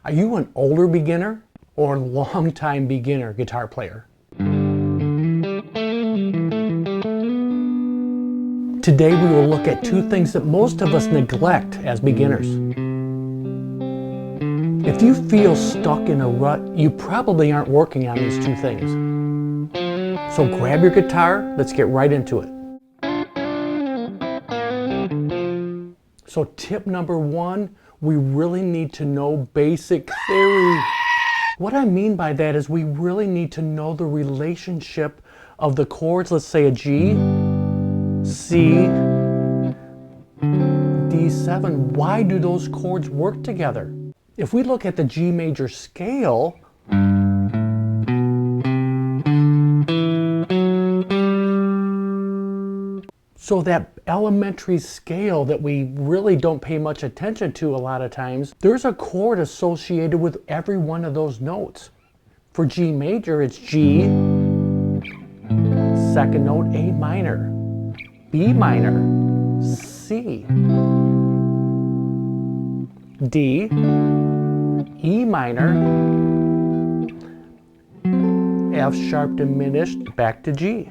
Are you an older beginner or a long-time beginner guitar player? Today we will look at two things that most of us neglect as beginners. If you feel stuck in a rut, you probably aren't working on these two things. So grab your guitar, let's get right into it. So tip number one, we really need to know basic theory. What I mean by that is we really need to know the relationship of the chords, let's say a G, C, D7. Why do those chords work together? If we look at the G major scale, so that elementary scale that we really don't pay much attention to a lot of times, there's a chord associated with every one of those notes. For G major, it's G, second note A minor, B minor, C, D, E minor, F sharp diminished, back to G.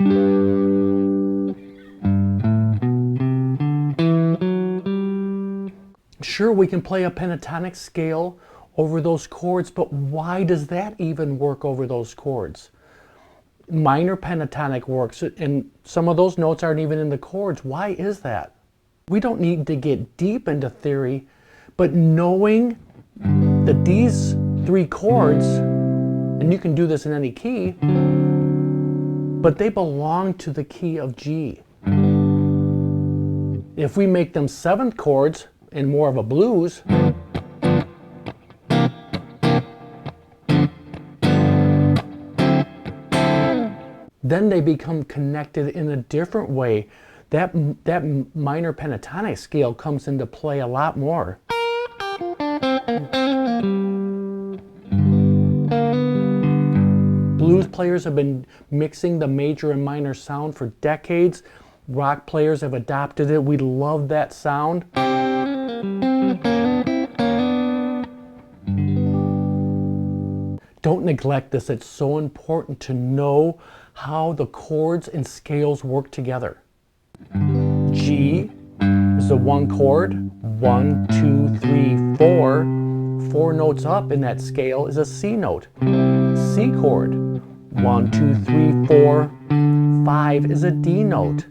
Sure, we can play a pentatonic scale over those chords, but why does that even work over those chords? Minor pentatonic works, and some of those notes aren't even in the chords. Why is that? We don't need to get deep into theory, but knowing that these three chords, and you can do this in any key, but they belong to the key of G. If we make them seventh chords and more of a blues, then they become connected in a different way. That minor pentatonic scale comes into play a lot more. Blues players have been mixing the major and minor sound for decades. Rock players have adopted it. We love that sound. Don't neglect this. It's so important to know how the chords and scales work together. G is the one chord, 1, 2, 3, 4. 4 notes up in that scale is a C note. C chord, 1, 2, 3, 4, 5 is a D note.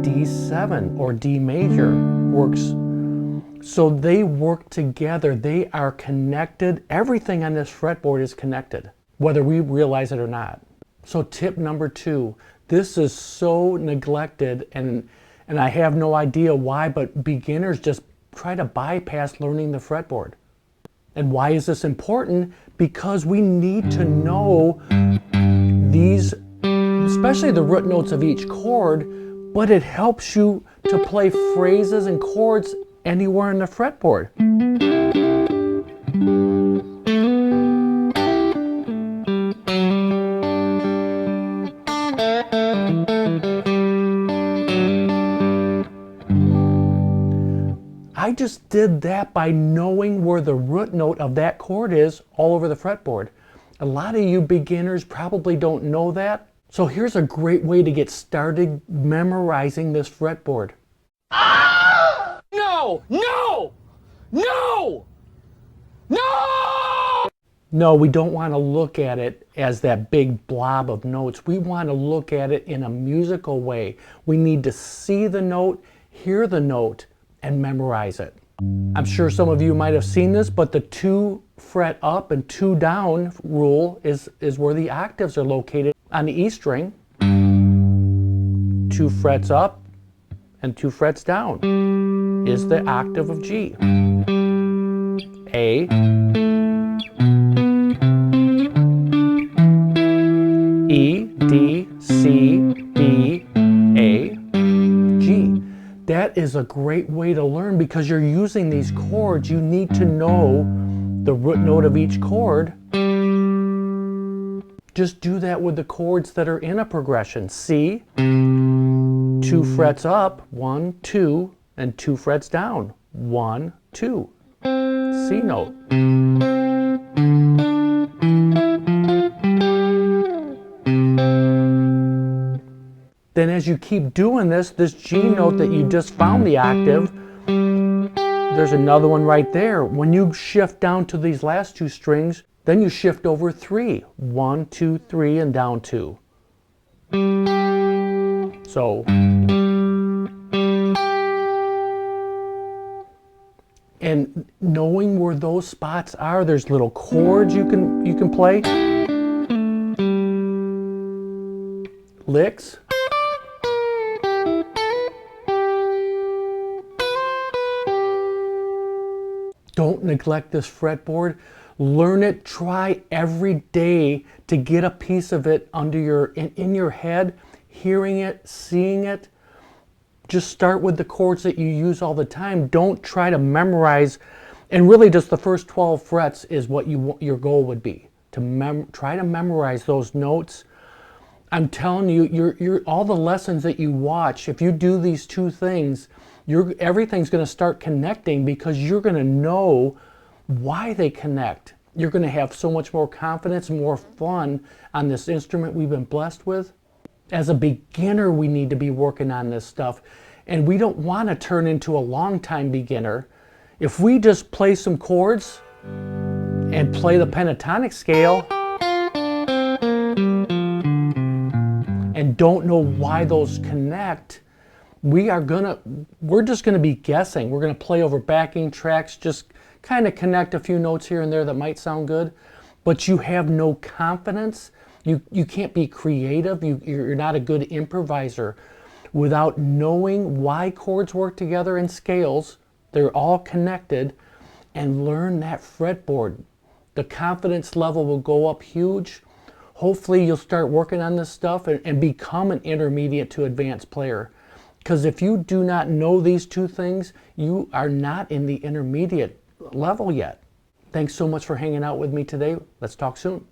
D7 or D major works. So they work together. They are connected. Everything on this fretboard is connected, whether we realize it or not. So tip number two, this is so neglected, and I have no idea why, but beginners just try to bypass learning the fretboard. And why is this important? Because we need to know these, especially the root notes of each chord, but it helps you to play phrases and chords anywhere in the fretboard. I just did that by knowing where the root note of that chord is all over the fretboard. A lot of you beginners probably don't know that. So here's a great way to get started memorizing this fretboard. No! No! No! No! No, we don't want to look at it as that big blob of notes. We want to look at it in a musical way. We need to see the note, hear the note, and memorize it. I'm sure some of you might have seen this, but the 2 fret up and 2 down rule is where the octaves are located on the E string. 2 frets up and 2 frets down is the octave of G. A, E, D, C, B, A, G. That is a great way to learn because you're using these chords. You need to know the root note of each chord. Just do that with the chords that are in a progression. C, 2 frets up, 1, 2, and 2 frets down, 1, 2. C note. Then as you keep doing this G note that you just found the octave, there's another one right there. When you shift down to these last two strings, then you shift over 3. 1, 2, 3, and down 2. So, and knowing where those spots are, there's little chords you can play. Licks. Don't neglect this fretboard. Learn it, try every day to get a piece of it under in your head, hearing it, seeing it. Just start with the chords that you use all the time. Don't try to memorize, and really just the first 12 frets is what your goal would be, to try to memorize those notes. I'm telling you, all the lessons that you watch, if you do these two things, everything's going to start connecting, because you're going to know why they connect. You're going to have so much more confidence, more fun on this instrument we've been blessed with. As a beginner, we need to be working on this stuff, and we don't want to turn into a long-time beginner. If we just play some chords and play the pentatonic scale and don't know why those connect, we're just gonna be guessing. We're gonna play over backing tracks, just kind of connect a few notes here and there that might sound good, but you have no confidence. You can't be creative. You're not a good improviser without knowing why chords work together and scales. They're all connected, and learn that fretboard. The confidence level will go up huge. Hopefully you'll start working on this stuff and become an intermediate to advanced player. Because if you do not know these two things, you are not in the intermediate level yet. Thanks so much for hanging out with me today. Let's talk soon.